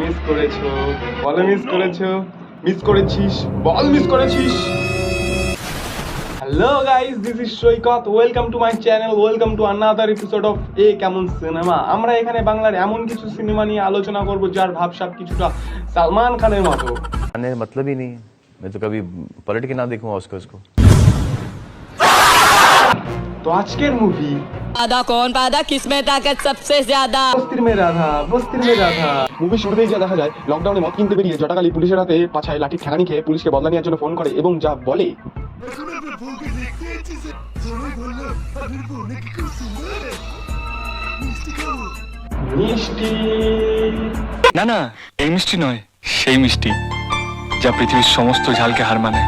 Miss করেছো, বলে miss করেছো, মিস করেছিস, বল মিস করেছিস। Hello guys, this is Saikat, welcome to my channel, welcome to another episode of এ কেমন সিনেমা। আমরা এখানে বাংলার এমন কিছু সিনেমা নিয়ে আলোচনা করব যার ভাবসাব কিছুটা সালমান খানের মতো। मतलब ही नहीं है, मैं तो कभी पलट के ना देखूं ऑस्कर्स को। তো আজকের মুভি आधा कौन पादा किसमें ताकत सबसे ज्यादा। বস্তির মে রাধা, বস্তির মে রাধা। মুভি শুরুতেই যা দেখা যায়, লকডাউনে মদ কিনতে বেরিয়ে জটাকালী পুলিশের হাতে পাছায় লাঠি ঠেকানি খেয়ে পুলিশকে বদলা নেওয়ার জন্য ফোন করে এবং যা বলে মিষ্টি। না না, এই মিষ্টি নয়, সেই মিষ্টি যা পৃথিবীর সমস্ত ঝালকে হার মানে।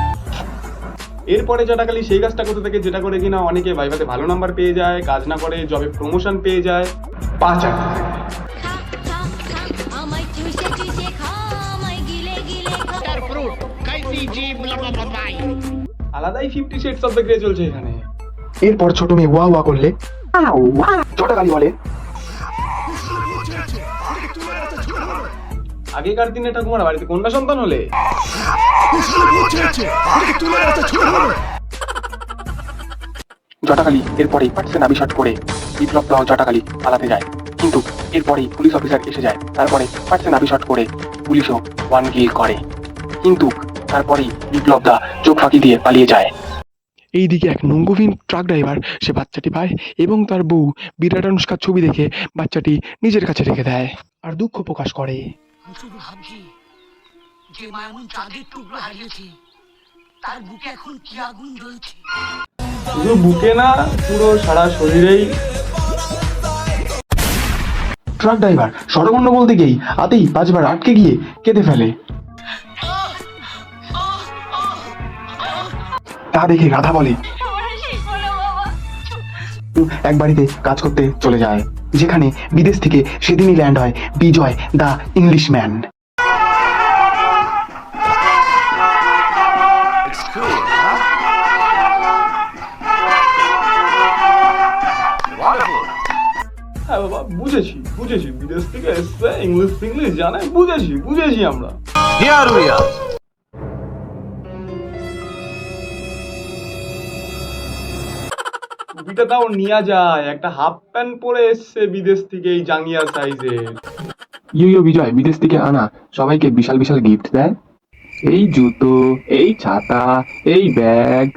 এরপরে জটাকালী সেই কাজটা করতে থাকে যেটা করে কিনা অনেকে ভাইভাতে ভালো নাম্বার পেয়ে যায়, কাজ না করে জবে প্রমোশন পেয়ে যায়, পা চাকরি থাকে। আলাদাই 50 শেডস অফ দ্য গ্রে চলছে এখানে। এরপর ছোট মেয়ে ওয়া ওয়া করলে জটাকালী বলে আগেকার দিনে ঠাকুমার বাড়িতে কন্যা সন্তান হলে জটাকালী এরপরে পাটসে নাবি শট করে বিপ্লব দাও জটাকালী পালাতে যায়, কিন্তু এরপরে পুলিশ অফিসার এসে যায়। তারপরে পাটসে নাবি শট করে পুলিশও ওয়ান কিল করে, কিন্তু তারপরে বিপ্লব দা চোখ ফাঁকি দিয়ে পালিয়ে যায়। এইদিকে এক নঙ্গভীন ট্রাক ড্রাইভার সে বাচ্চাটি পায় এবং তার বউ বিরাট অনুষ্কার ছবি দেখে বাচ্চাটি নিজের কাছে রেখে দেয় আর দুঃখ প্রকাশ করে। শুধু ভাবছি যে মা এমন চাঁদের টুকরো হারিয়েছে, তার বুকে এখন কি আগুন জ্বলছে। শুধু বুকে না, পুরো সারা শরীরেই। ট্রাক ড্রাইভার সরগণ্ড বলতে গিয়েই আতেই 5 বার আটকে গিয়ে কেঁদে ফেলে। তা দেখে রাধা বলে এক বাড়িতে কাজ করতে চলে যায়, যেখানে বিদেশ থেকে সেদিনই ল্যান্ড হয় বিজয় দা ইংলিশম্যান। হ্যাঁ বাবা, বুঝেছি বুঝেছি, বিদেশ থেকে এসছে, ইংলিশ ইংলিশ জানে, বুঝেছি বুঝেছি আমরা। ছবিটা তাও নিয়ে যায়, একটা হাফ প্যান্ট পরে এসছে বিদেশ থেকে, এই জাঙ্গিয়া সাইজের। ইয়ো বিজয় বিদেশ থেকে আনা সবাইকে বিশাল বিশাল গিফট দেয়, এই জুতো, এই ছাতা, এই ব্যাগ।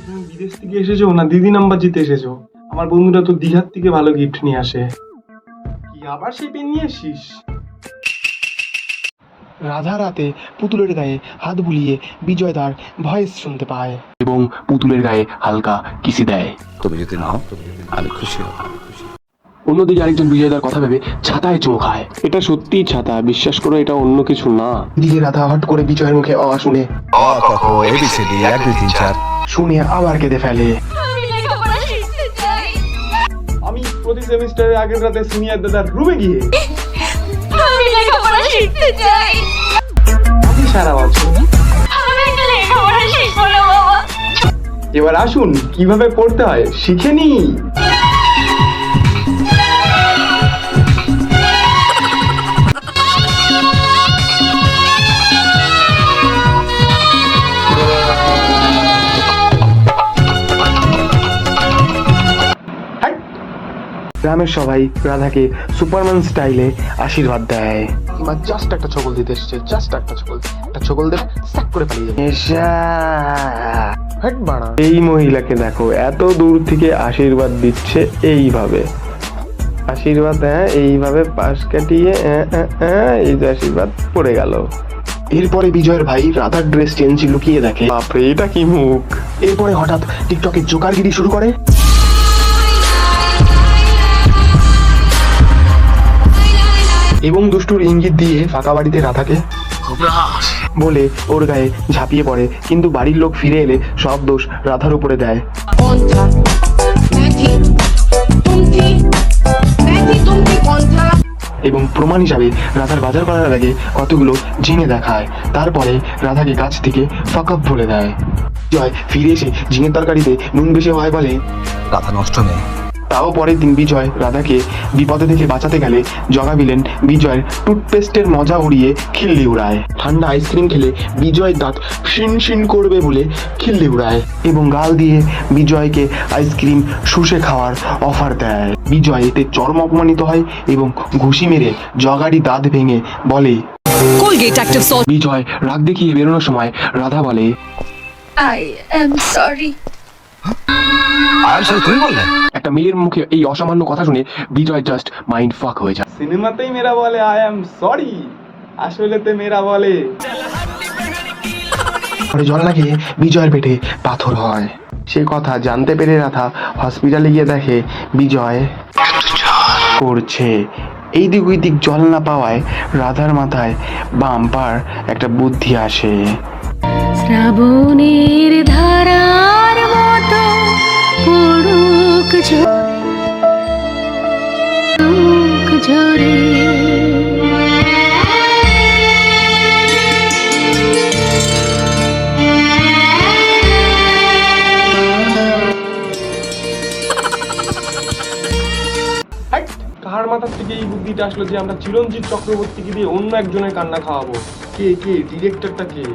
তুমি বিদেশ থেকে এসেছো না দিদি নাম্বার জিতে এসেছো? আমার বন্ধুরা তো দীঘার থেকে ভালো গিফট নিয়ে আসে। কি আবার সেই পেন নিয়ে এসিস? রাধা রাতে পুতুলের গায়ে হাত বুলিয়ে বিজয় তার ভয়েস শুনতে পায় এবং পুতুলের গায়ে হালকা কিসি দেয়। তুমি যদি নাও আমি খুশি হব। অন্যদিকে আরেকজন বিজয়দার কথা ভেবে ছাতায় চোখ খায়। এটা সত্যিই ছাতা, বিশ্বাস করো, এটা অন্য কিছু না। দিকে রাধা হট করে বিজয়ের মুখে অ শুনে অ ক খ এবিসিডি 1 2 3 4 শুনে আবার কেঁদে ফেলে। আমি প্রতি সেমিস্টারে আগের রাতে সিনিয়র দাদার রুমে গিয়ে আমি লেখাপড়া শিখতে চাই। আমি সারা বছর আমি একটা লেখাপড়া শিখবো না বাবা। এবার আসুন কিভাবে পড়তে হয় শিখে নি। গ্রামের সবাই রাধাকে সুপারম্যান স্টাইলে আশীর্বাদ দেয়। মা জাস্ট একটা ছগল দিতে এসছে, জাস্ট একটা ছগল দেবে, স্যাক করে পালিয়ে যাবে। এই মহিলাকে দেখো, এত দূর থেকে আশীর্বাদ দিচ্ছে এইভাবে। আশীর্বাদ, হ্যাঁ, এইভাবে পাশ কাটিয়ে এই যে আশীর্বাদ পড়ে গেল। এরপরে বিজয়ের ভাই রাধার ড্রেস চেঞ্জ লুকিয়ে দেখে, বাপরে এটা কি মুখ। এরপরে হঠাৎ টিকটকে জোকারগিরি শুরু করে এবং দুষ্টুর ইঙ্গিত দিয়ে ফাঁকা বাড়িতে রাধাকে বলে ওর গায়ে ঝাঁপিয়ে পড়ে, কিন্তু বাড়ির লোক ফিরে এলে সব দোষ রাধার উপরে দেয় এবং প্রমাণ হিসাবে রাধার বাজার করার আগে কতগুলো ঝিঙে দেখায়। তারপরে রাধাকে কাছ থেকে ফাঁক আপ বলে দেয়। জয় ফিরে এসে ঝিঙের তরকারিতে নুন বেশি হয় বলে রাধা নষ্ট নেই, তাও পরের দিন বিজয় রাধাকে বিপদে থেকে বাঁচাতে গেলে জগা ভিলেন বিজয়ের টুথপেস্টের মজা উড়িয়ে খিল্লি উড়ায়। ঠান্ডা আইসক্রিম খেলে বিজয় দাঁত শিন শিন করবে বলে খিল্লি উড়ায় এবং গাল দিয়ে বিজয়কে আইসক্রিম শুষে খাওয়ার অফার দেয়। বিজয় এতে চরম অপমানিত হয় এবং ঘুষি মেরে জগারই দাঁত ভেঙে বলে। Colgate Active Salt. বিজয় রাগ দেখিয়ে বেরোনোর সময় রাধা বলে, I am sorry. আর সে তুমি বললে একটা মেয়ের মুখে এই অসামান্য কথা শুনে বিজয় জাস্ট মাইন্ড ফাক হয়ে যায়। সিনেমাতেই মেয়েরা বলে আই অ্যাম সরি, আসলেতে মেয়েরা বলে। পরে জল লাগে বিজয়ের পেটে পাথর হয়। সে কথা জানতে পেরে রাধা হসপিটালে গিয়ে দেখে বিজয় করছে। এই দিক ওই দিক জল না পাওয়ায় রাধার মাথায় বাম্পার একটা বুদ্ধি আসে। শ্রাবণের ধারার মতো পড়ুক ঝরে কার মাথার থেকে এই বুদ্ধিটা আসলো যে আমরা চিরঞ্জিত চক্রবর্তীকে দিয়ে অন্য একজনের কান্না খাওয়াবো? কে ডিরেক্টরটা কে?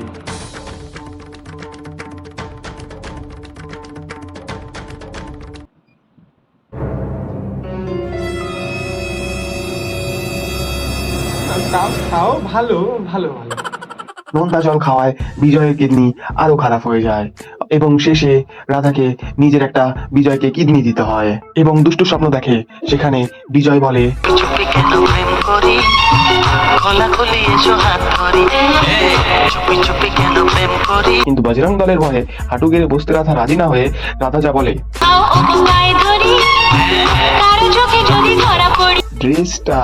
তাও ভালো ভালো ভালো। নোনতা জল খাওয়ায় বিজয়ের কিডনি আরো খারাপ হয়ে যায় এবং শেষে রাধাকে নিজের একটা বিজয়কে কিডনি দিতে হয় এবং দুষ্টু স্বপ্ন দেখে। সেখানে বিজয় বলে, চুপি কেন প্রেম করি, খোলাখুলি এসো হাত ধরি, চুপি চুপি কেন প্রেম করি। কিন্তু বজরং দলের ভয়ে হাঁটু গেড়ে বসতে রাধা রাজি না হয়ে রাধা যা বলে, ড্রেসটা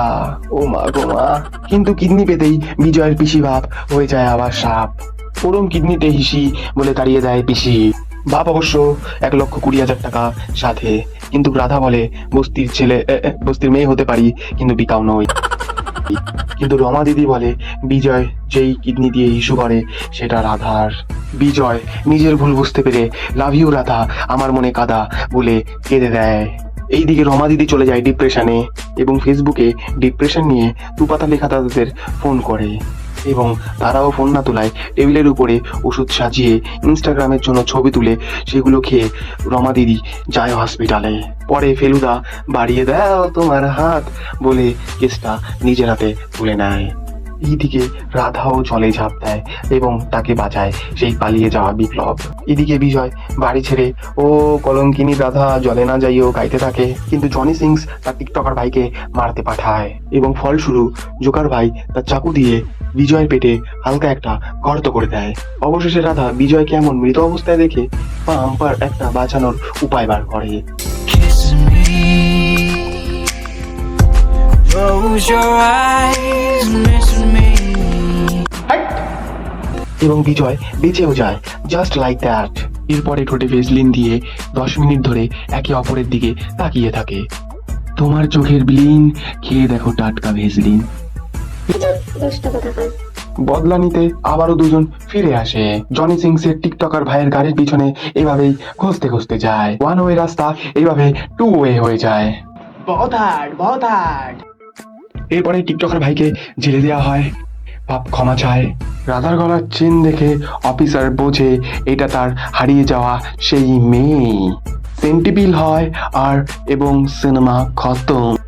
ও মা গো মা। কিন্তু কিডনি পেতেই বিজয়ের পিসি বাপ হয়ে যায় আবার সাপ। পরম কিডনিতে হিসি বলে তাড়িয়ে দেয় পিসি বাপ। অবশ্য 1,20,000 টাকা সাথে। কিন্তু রাধা বলে বস্তির মেয়ে হতে পারি কিন্তু বিকাও নই। কিন্তু রমা দিদি বলে বিজয় যেই কিডনি দিয়ে ইস্যু করে সেটা রাধার। বিজয় নিজের ভুল বুঝতে পেরে লাভ ইউ রাধা আমার মনে কাদা বলে কেঁদে দেয়। এইদিকে রমা দিদি চলে যায় ডিপ্রেশনে এবং ফেসবুকে ডিপ্রেশন নিয়ে দুপাতা লেখা তাদের ফোন করে এবং তারাও ফোন না তোলায় টেবিলের উপরে ওষুধ সাজিয়ে ইনস্টাগ্রামের জন্য ছবি তুলে সেগুলো খেয়ে রমা দিদি যায় হসপিটালে। পরে ফেলুদা বাড়িয়ে দাও তোমার হাত বলে কেসটা নিজের হাতে তুলে নেয়। এইদিকে রাধাও জলে ঝাঁপ দেয় এবং তাকে বাঁচায় সেই পালিয়ে যাওয়া বিপ্লব। এদিকে বিজয় বাড়ি ছেড়ে ও কলঙ্কিনী রাধা জলে না যাইও গাইতে থাকে। কিন্তু জনি সিংস তার টিকটকার ভাইকে মারতে পাঠায় এবং ফলস্বরূপ জোকার ভাই তার চাকু দিয়ে বিজয়ের পেটে হালকা একটা গর্ত করে দেয়। অবশেষে রাধা বিজয়কে এমন মৃত অবস্থায় দেখে পাম্পার একটা বাঁচানোর উপায় বার করে। এবং বিজয় বেঁচেও যায় জাস্ট লাইক দ্যাট। এরপরে ঠোঁটে ভেসলিন দিয়ে 10 মিনিট ধরে একে অপরের দিকে তাকিয়ে থাকে। তোমার চোখের ব্লিন খেয়ে দেখো টাটকা ভেসলিন। বদলা নিতে আবারও দুজন ফিরে আসে। জনি সিংসের টিকটকার ভাইয়ের গাড়ির পিছনে এভাবেই খুঁজতে খুঁজতে যায়। 1 ওয়ে রাস্তা এইভাবে 2 ওয়ে হয়ে যায়। বহুত হার্ড। এরপরে টিকটকার ভাইকে জেলে দেওয়া হয়। পাপ ক্ষমা চায়। রাধার গলার চেন দেখে অফিসার বোঝে এটা তার হারিয়ে যাওয়া সেই মেয়ে। সেন্টিপিল হয় আর এবং সিনেমা খতম।